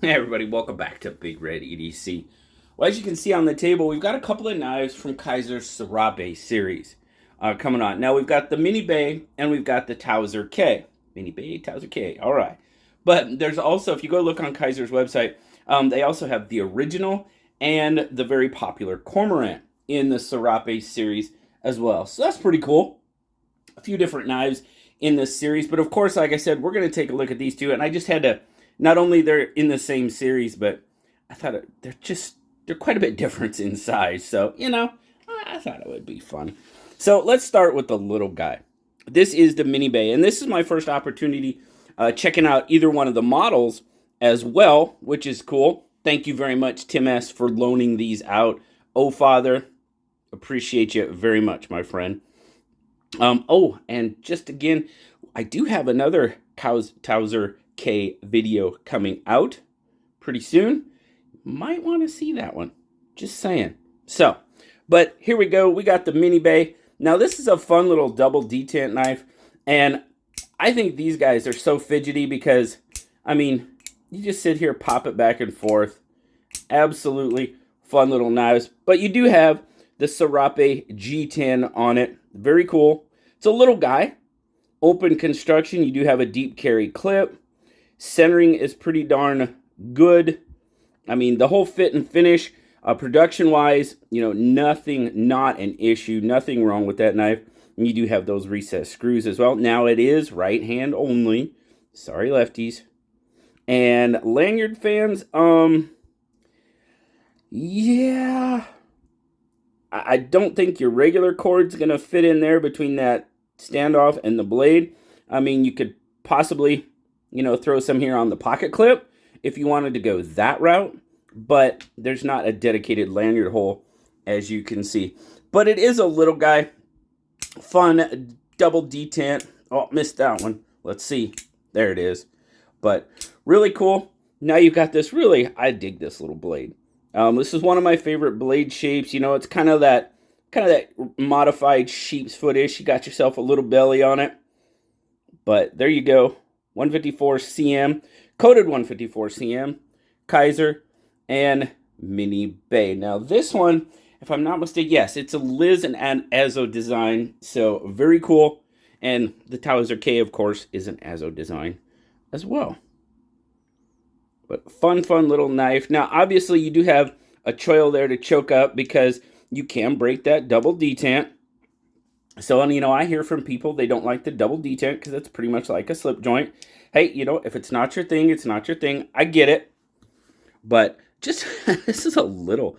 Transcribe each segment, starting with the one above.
Hey everybody, welcome back to BigRedEDC. Well, as you can see on the table, we've got a couple of knives from Kizer Serape series coming on. Now we've got the Mini Bay and we've got the Tausar K. Mini Bay, Tausar K, all right. But there's also, if you go look on Kizer's website, they also have the original and the very popular Cormorant in the Serape series as well. So that's pretty cool. A few different knives in this series, but of course, like I said, we're going to take a look at these two, and I just had to, not only they're in the same series, but I thought they're quite a bit different in size. So, I thought it would be fun. So let's start with the little guy. This is the Mini Bay, and this is my first opportunity checking out either one of the models as well, which is cool. Thank you very much, Tim S., for loaning these out. Oh, Father, appreciate you very much, my friend. And just again, I do have another Towser K video coming out pretty soon. Might want to see that one. Just saying. So, but here we go. We got the Mini Bay. Now, this is a fun little double detent knife. And I think these guys are so fidgety because, I mean, you just sit here, pop it back and forth. Absolutely fun little knives. But you do have the Serape G10 on it. Very cool. It's a little guy. Open construction. You do have a deep carry clip. Centering is pretty darn good. I mean, the whole fit and finish, production-wise, nothing, not an issue. Nothing wrong with that knife. And you do have those recessed screws as well. Now, it is right hand only. Sorry, lefties. And lanyard fans, yeah, I don't think your regular cord's going to fit in there between that standoff and the blade. I mean, you could possibly, throw some here on the pocket clip if you wanted to go that route, but there's not a dedicated lanyard hole, as you can see. But it is a little guy. Fun double detent. Oh, missed that one. Let's see. There it is. But really cool. Now you've got this I dig this little blade. This is one of my favorite blade shapes. It's kind of that modified sheep's foot-ish. You got yourself a little belly on it. But there you go. 154 cm, coated 154 cm, Kizer, and Mini Bay. Now this one, if I'm not mistaken, yes, it's a Liz and Azo design. So very cool. And the Towser K, of course, is an Azo design as well. But fun little knife. Now, obviously, you do have a choil there to choke up because you can break that double detent. So, I hear from people they don't like the double detent because it's pretty much like a slip joint. Hey, if it's not your thing, it's not your thing. I get it. But just, this is a little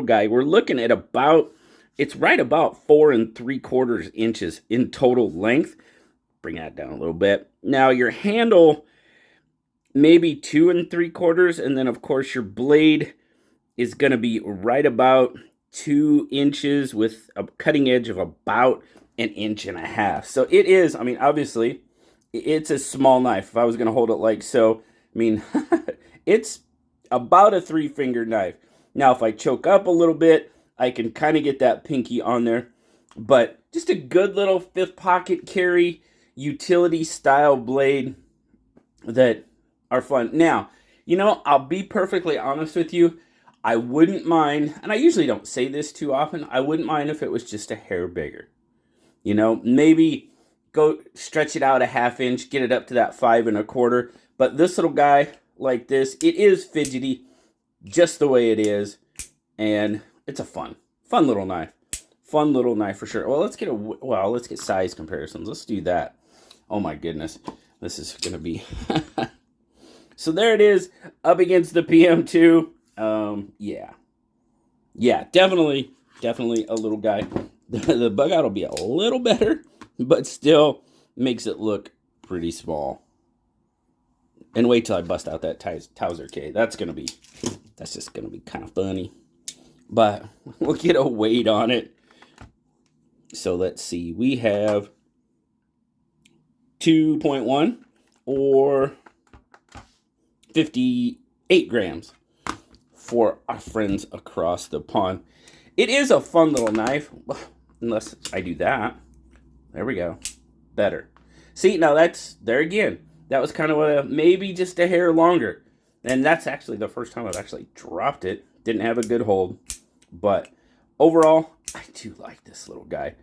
guy. We're looking at it's right about 4 3/4 inches in total length. Bring that down a little bit. Now, your handle, maybe 2 3/4, and then of course your blade is going to be right about 2 inches with a cutting edge of about 1.5 inches. So it is, obviously, it's a small knife. If I was going to hold it like so, it's about a 3-finger knife. Now, if I choke up a little bit, I can kind of get that pinky on there. But just a good little 5th pocket carry, utility style blade that are fun. Now, I'll be perfectly honest with you. I wouldn't mind, and I usually don't say this too often, I wouldn't mind if it was just a hair bigger. Maybe go stretch it out a 1/2 inch, get it up to that 5 1/4. But this little guy like this, it is fidgety just the way it is. And it's a fun little knife. Fun little knife for sure. Well, let's get size comparisons. Let's do that. Oh my goodness. This is going to be... So there it is, up against the PM2. Yeah, definitely a little guy. The bug out will be a little better, but still makes it look pretty small. And wait till I bust out that Towser K. That's just gonna be kind of funny. But we'll get a weight on it. So let's see. We have 2.1 or 58 grams for our friends across the pond. It is a fun little knife, unless I do that. There we go. Better. See, now there again. That was kind of maybe just a hair longer. And that's actually the first time I've actually dropped it. Didn't have a good hold. But overall, I do like this little guy.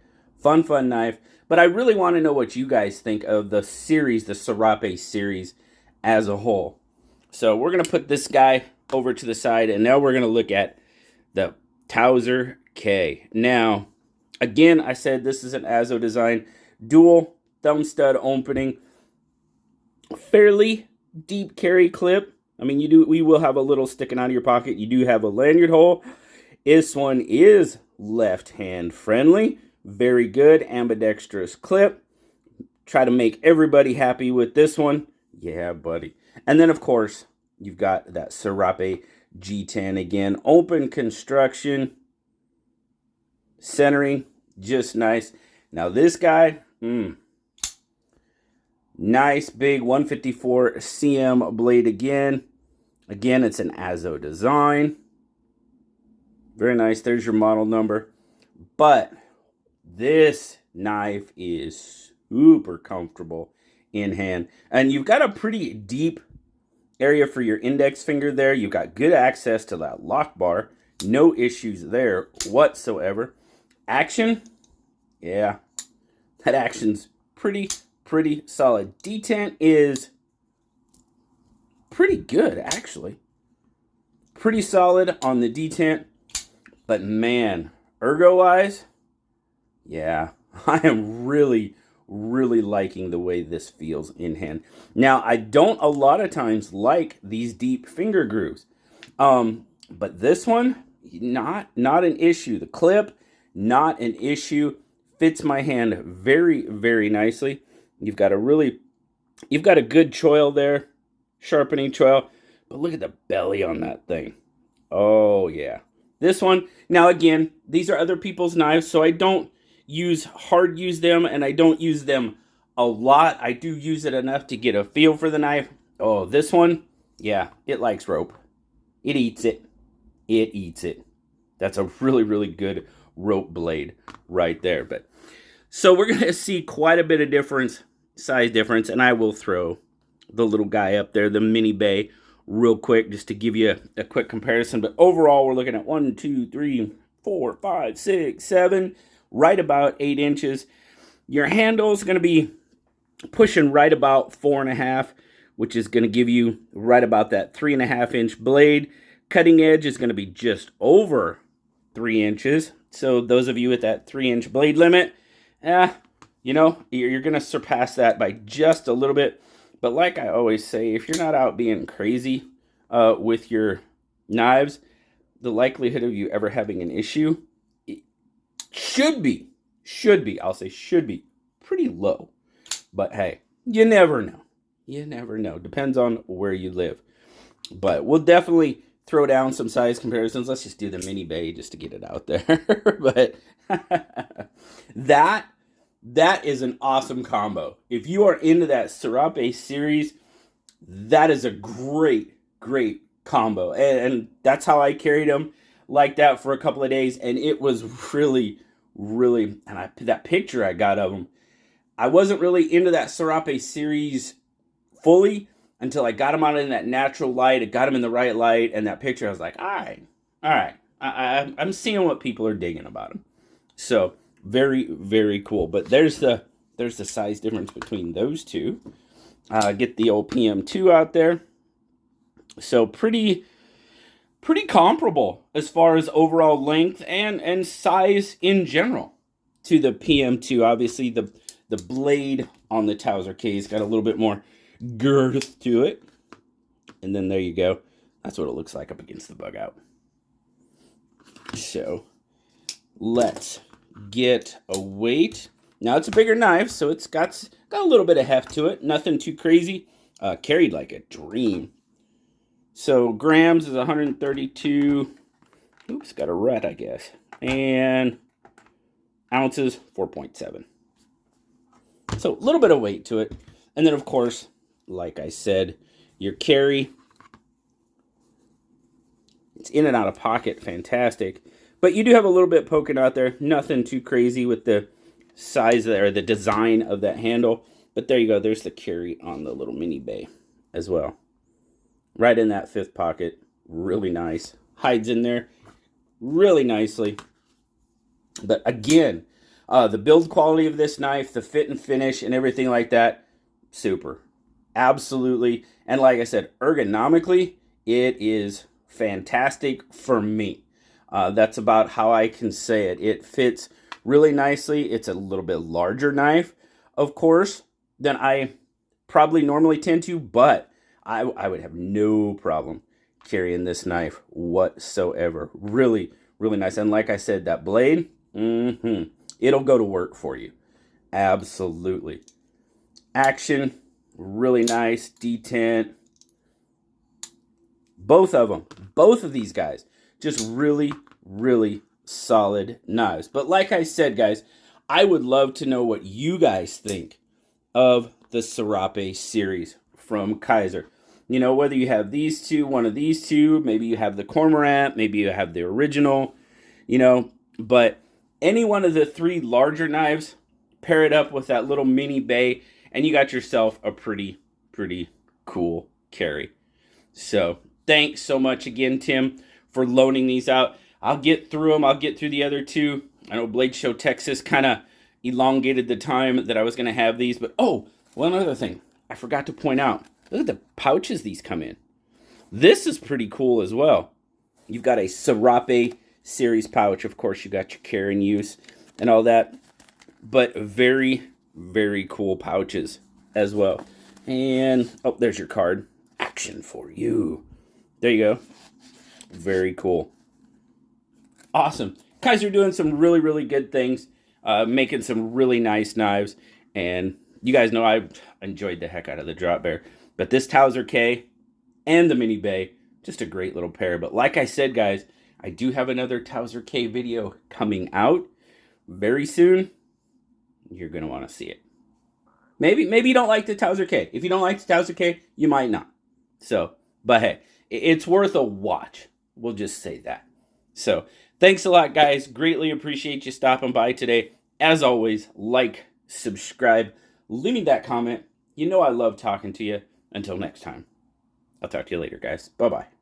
Fun knife. But I really want to know what you guys think of the series, the Serape series as a whole. So we're going to put this guy over to the side, and now we're going to look at the Tausar K. Now, again, I said this is an Azo design. Dual thumb stud opening. Fairly deep carry clip. I mean, we will have a little sticking out of your pocket. You do have a lanyard hole. This one is left hand friendly. Very good ambidextrous clip. Try to make everybody happy with this one. Yeah, buddy. And then, of course, you've got that Serape G10 again. Open construction. Centering. Just nice. Now, this guy, nice big 154 cm blade again. Again, it's an Azo design. Very nice. There's your model number. But this knife is super comfortable in hand. And you've got a pretty deep area for your index finger there. You've got good access to that lock bar. No issues there whatsoever. Action, yeah, that action's pretty solid. Detent is pretty good, actually. Pretty solid on the detent. But man, ergo-wise, yeah, I am really liking the way this feels in hand. Now, I don't a lot of times like these deep finger grooves. But this one, not an issue. The clip, not an issue. Fits my hand very nicely. You've got a good choil there, sharpening choil. But look at the belly on that thing. Oh, yeah. This one, now again, these are other people's knives, so I don't hard use them, and I don't use them a lot. I do use it enough to get a feel for the knife. Oh, this one, yeah, it likes rope. It eats it. It eats it. That's a really good rope blade right there. But so we're going to see quite a bit of size difference, and I will throw the little guy up there, the Mini Bay, real quick just to give you a quick comparison. But overall, we're looking at 1, 2, 3, 4, 5, 6, 7, right about 8 inches. Your handle is going to be pushing right about 4.5, which is going to give you right about that 3.5 inch blade. Cutting edge is going to be just over 3 inches. So those of you at that 3-inch blade limit, you know, you're going to surpass that by just a little bit. But like I always say, if you're not out being crazy with your knives, the likelihood of you ever having an issue should be pretty low. But hey, you never know. You never know. Depends on where you live. But we'll definitely throw down some size comparisons. Let's just do the Mini Bay just to get it out there. But that is an awesome combo. If you are into that Serape series, that is a great combo. And that's how I carried them like that for a couple of days. And it was really, and that picture I got of them, I wasn't really into that Serape series fully until I got them out in that natural light. I got them in the right light, and that picture, I was like, all right. I'm seeing what people are digging about them. So very cool. But there's the size difference between those two. Get the old PM2 out there. So pretty comparable as far as overall length and size in general to the PM2. Obviously, the blade on the Tausar K has got a little bit more girth to it. And then there you go. That's what it looks like up against the bug out. So let's get a weight. Now it's a bigger knife, so it's got a little bit of heft to it. Nothing too crazy. Carried like a dream. So grams is 132. Oops, got a rut, I guess. And ounces, 4.7. So a little bit of weight to it. And then, of course, like I said, your carry. It's in and out of pocket, fantastic. But you do have a little bit poking out there. Nothing too crazy with the size there, or the design of that handle. But there you go. There's the carry on the little Mini Bay as well. right in that fifth pocket. Really nice. Hides in there really nicely. But again, the build quality of this knife, the fit and finish and everything like that, super. Absolutely. And like I said, ergonomically, it is fantastic for me. That's about how I can say it. It fits really nicely. It's a little bit larger knife, of course, than I probably normally tend to, but I would have no problem carrying this knife whatsoever. Really, really nice. And like I said, that blade, it'll go to work for you. Absolutely. Action, really nice. Detent. Both of them, both of these guys, just really, really solid knives. But like I said, guys, I would love to know what you guys think of the Serape series from Kizer. You know, whether you have these two, one of these two, maybe you have the Cormorant, maybe you have the original, you know, but any one of the three larger knives, pair it up with that little mini bay, and you got yourself a pretty cool carry. So thanks so much again, Tim, for loaning these out. I'll get through them. I'll get through the other two. I know Blade Show Texas kind of elongated the time that I was going to have these. But, oh, one other thing I forgot to point out. Look at the pouches these come in. This is pretty cool as well. You've got a Serape series pouch. Of course, you got your care and use and all that. But very, very cool pouches as well. And, oh, there's your card. Action for you. There you go. Very cool. Awesome. Kizer doing some really, really good things. Making some really nice knives. And you guys know I enjoyed the heck out of the Drop Bear. But this Tausar K and the Mini Bay, just a great little pair. But like I said, guys, I do have another Tausar K video coming out very soon. You're going to want to see it. Maybe you don't like the Tausar K. If you don't like the Tausar K, you might not. So, but hey, it's worth a watch. We'll just say that. So, thanks a lot, guys. Greatly appreciate you stopping by today. As always, like, subscribe, leave me that comment. You know I love talking to you. Until next time, I'll talk to you later, guys. Bye-bye.